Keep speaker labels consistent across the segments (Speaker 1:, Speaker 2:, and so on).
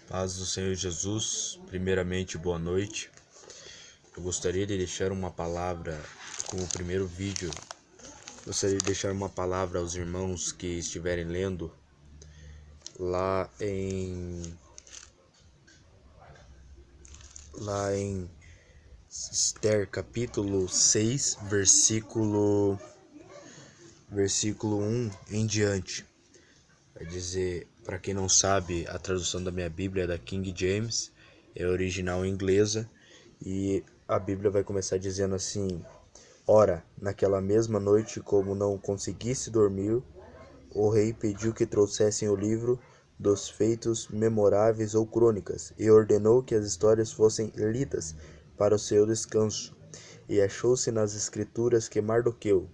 Speaker 1: Paz do Senhor Jesus, primeiramente boa noite. Eu gostaria de deixar uma palavra como primeiro vídeo. Gostaria de deixar uma palavra aos irmãos que estiverem lendo lá em Esther capítulo 6, versículo 1 em diante. Vai dizer, para quem não sabe, a tradução da minha Bíblia é da King James, é original inglesa, e a Bíblia vai começar dizendo assim: Ora, naquela mesma noite, como não conseguisse dormir, o rei pediu que trouxessem o livro dos feitos memoráveis ou crônicas, e ordenou que as histórias fossem lidas para o seu descanso. E achou-se nas escrituras que Mardoqueu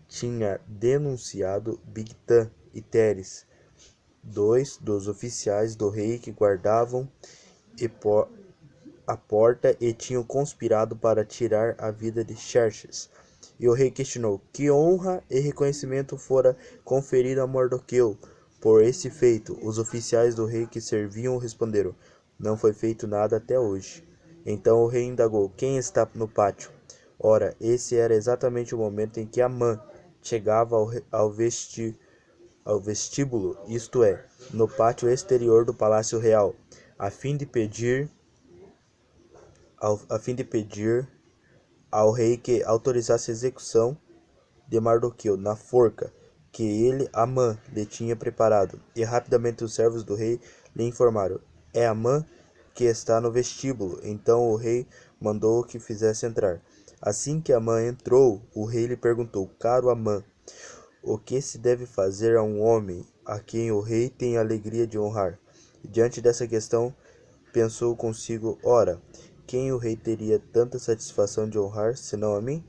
Speaker 1: tinha denunciado Bigtã e Teres, dois dos oficiais do rei que guardavam a porta e tinham conspirado para tirar a vida de Xerxes. E o rei questionou: que honra e reconhecimento fora conferido a Mardoqueu por esse feito? Os oficiais do rei que serviam responderam: não foi feito nada até hoje. Então o rei indagou: quem está no pátio? Ora, esse era exatamente o momento em que Amã chegava ao vestíbulo, isto é, no pátio exterior do palácio real, a fim de pedir ao rei que autorizasse a execução de Mardoqueu na forca que ele, Amã, lhe tinha preparado. E rapidamente os servos do rei lhe informaram: é Amã que está no vestíbulo. Então o rei mandou que fizesse entrar. Assim que Amã entrou, o rei lhe perguntou: caro Amã, o que se deve fazer a um homem a quem o rei tem a alegria de honrar? E diante dessa questão, pensou consigo: ora, quem o rei teria tanta satisfação de honrar, senão a mim?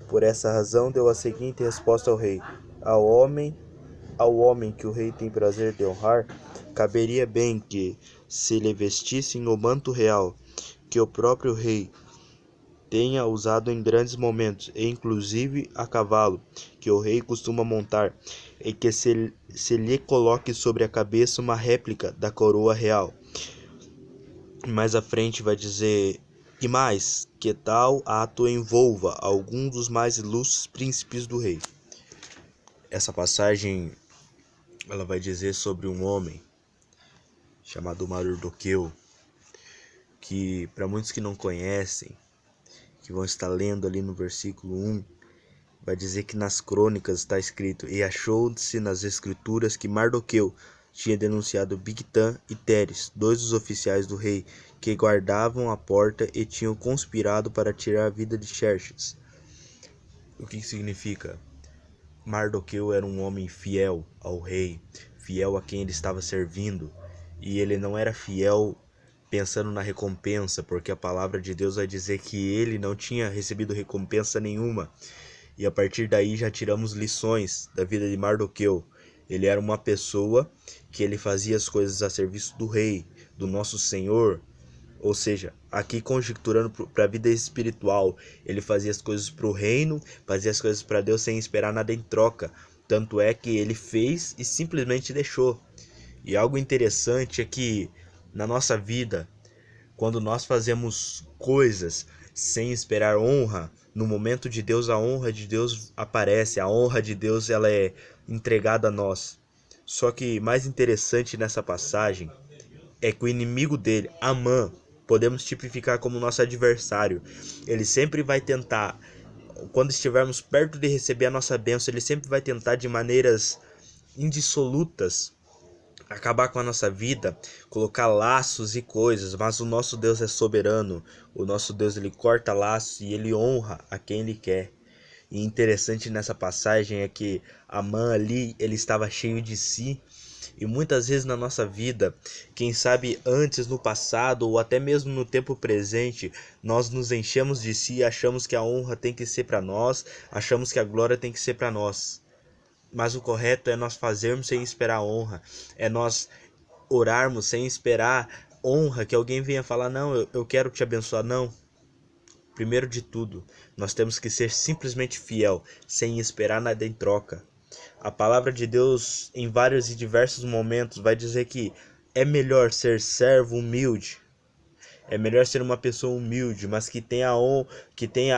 Speaker 1: Por essa razão deu a seguinte resposta ao rei: ao homem que o rei tem prazer de honrar, caberia bem que se lhe vestissem o manto real, que o próprio rei tenha usado em grandes momentos, e inclusive a cavalo, que o rei costuma montar, e que se lhe coloque sobre a cabeça uma réplica da coroa real. Mais à frente vai dizer: e mais, que tal ato envolva algum dos mais ilustres príncipes do rei. Essa passagem ela vai dizer sobre um homem chamado Mardoqueu, que para muitos que não conhecem, que vão estar lendo ali no versículo 1, vai dizer que nas crônicas está escrito: e achou-se nas escrituras que Mardoqueu tinha denunciado Bigtã e Teres, dois dos oficiais do rei, que guardavam a porta e tinham conspirado para tirar a vida de Xerxes. O que significa? Mardoqueu era um homem fiel ao rei, fiel a quem ele estava servindo, e ele não era fiel pensando na recompensa, porque a palavra de Deus vai dizer que ele não tinha recebido recompensa nenhuma. E a partir daí já tiramos lições da vida de Mardoqueu. Ele era uma pessoa que ele fazia as coisas a serviço do rei, do nosso Senhor. Ou seja, aqui conjecturando para a vida espiritual, ele fazia as coisas para o reino, fazia as coisas para Deus sem esperar nada em troca. Tanto é que ele fez e simplesmente deixou. E algo interessante é que na nossa vida, quando nós fazemos coisas sem esperar honra, no momento de Deus, a honra de Deus aparece, a honra de Deus ela é entregada a nós. Só que mais interessante nessa passagem é que o inimigo dele, Amã, podemos tipificar como nosso adversário. Ele sempre vai tentar, quando estivermos perto de receber a nossa bênção, ele sempre vai tentar de maneiras indissolutas acabar com a nossa vida, colocar laços e coisas, mas o nosso Deus é soberano. O nosso Deus, ele corta laços e ele honra a quem ele quer. E interessante nessa passagem é que Amã ali, ele estava cheio de si. E muitas vezes na nossa vida, quem sabe antes, no passado ou até mesmo no tempo presente, nós nos enchemos de si e achamos que a honra tem que ser para nós, achamos que a glória tem que ser para nós. Mas o correto é nós fazermos sem esperar honra, é nós orarmos sem esperar honra, que alguém venha falar: não, eu quero te abençoar. Não. Primeiro de tudo, nós temos que ser simplesmente fiel, sem esperar nada em troca. A palavra de Deus, em vários e diversos momentos, vai dizer que é melhor ser servo humilde. É melhor ser uma pessoa humilde, mas que tenha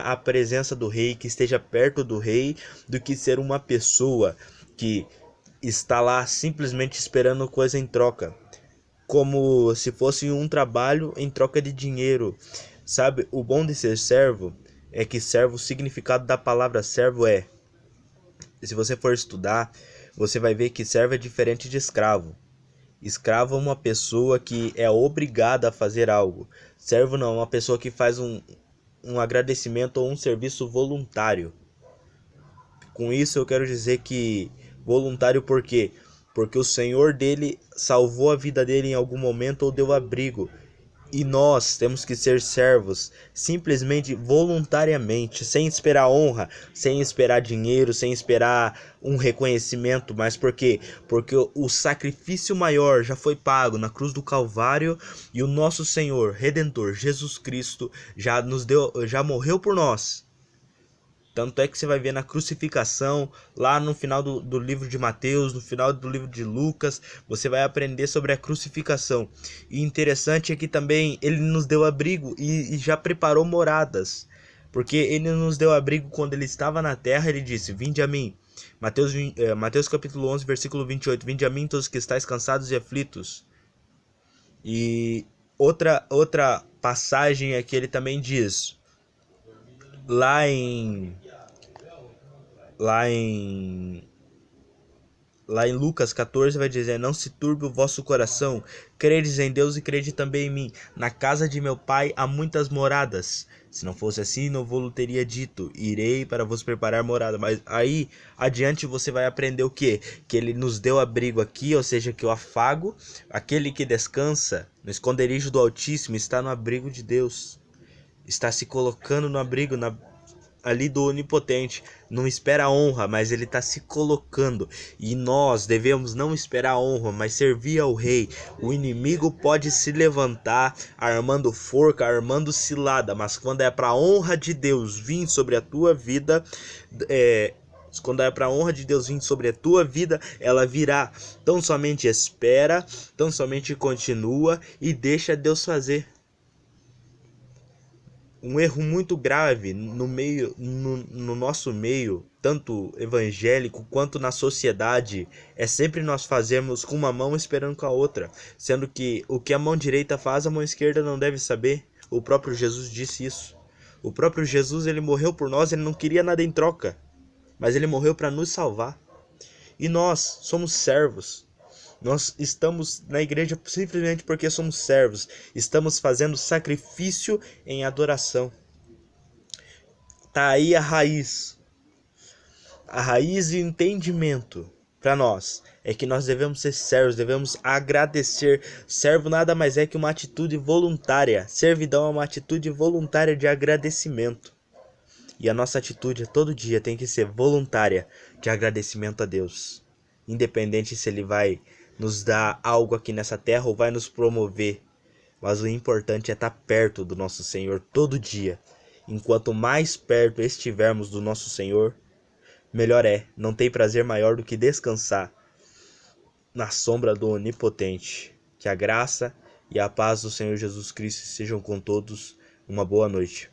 Speaker 1: a presença do rei, que esteja perto do rei, do que ser uma pessoa que está lá simplesmente esperando coisa em troca, como se fosse um trabalho em troca de dinheiro. Sabe, o bom de ser servo é que servo, o significado da palavra servo é, se você for estudar, você vai ver que servo é diferente de escravo. Escravo é uma pessoa que é obrigada a fazer algo. Servo não, é uma pessoa que faz um agradecimento ou um serviço voluntário. Com isso eu quero dizer que voluntário por quê? Porque o Senhor dele salvou a vida dele em algum momento ou deu abrigo. E nós temos que ser servos, simplesmente voluntariamente, sem esperar honra, sem esperar dinheiro, sem esperar um reconhecimento. Mas por quê? Porque o sacrifício maior já foi pago na cruz do Calvário e o nosso Senhor Redentor Jesus Cristo já morreu por nós. Tanto é que você vai ver na crucificação, lá no final do livro de Mateus, no final do livro de Lucas, você vai aprender sobre a crucificação. E interessante é que também ele nos deu abrigo e já preparou moradas. Porque ele nos deu abrigo quando ele estava na terra, ele disse, vinde a mim. Mateus capítulo 11, versículo 28, vinde a mim todos que estáis cansados e aflitos. E outra passagem é que ele também diz, lá em Lucas 14 vai dizer, não se turbe o vosso coração, credes em Deus e crede também em mim. Na casa de meu pai há muitas moradas. Se não fosse assim, não vou teria dito, irei para vos preparar morada. Mas aí adiante você vai aprender o quê? Que ele nos deu abrigo aqui, ou seja, que o afago, aquele que descansa no esconderijo do Altíssimo, está no abrigo de Deus. Está se colocando no abrigo, ali do Onipotente, não espera honra, mas ele está se colocando, e nós devemos não esperar honra, mas servir ao rei. O inimigo pode se levantar armando forca, armando cilada, mas quando é para a honra de Deus vir sobre a tua vida, quando é para a honra de Deus vir sobre a tua vida, ela virá. Tão somente espera, tão somente continua e deixa Deus fazer. Um erro muito grave no nosso meio, tanto evangélico quanto na sociedade, é sempre nós fazermos com uma mão esperando com a outra, sendo que o que a mão direita faz, a mão esquerda não deve saber. O próprio Jesus disse isso. O próprio Jesus, ele morreu por nós, ele não queria nada em troca, mas ele morreu para nos salvar. E nós somos servos. Nós estamos na igreja simplesmente porque somos servos. Estamos fazendo sacrifício em adoração. Tá aí a raiz. A raiz e entendimento para nós é que nós devemos ser servos, devemos agradecer. Servo nada mais é que uma atitude voluntária. Servidão é uma atitude voluntária de agradecimento. E a nossa atitude todo dia tem que ser voluntária de agradecimento a Deus. Independente se ele vai nos dar algo aqui nessa terra ou vai nos promover. Mas o importante é estar perto do nosso Senhor todo dia. Enquanto mais perto estivermos do nosso Senhor, melhor é. Não tem prazer maior do que descansar na sombra do Onipotente. Que a graça e a paz do Senhor Jesus Cristo sejam com todos. Uma boa noite.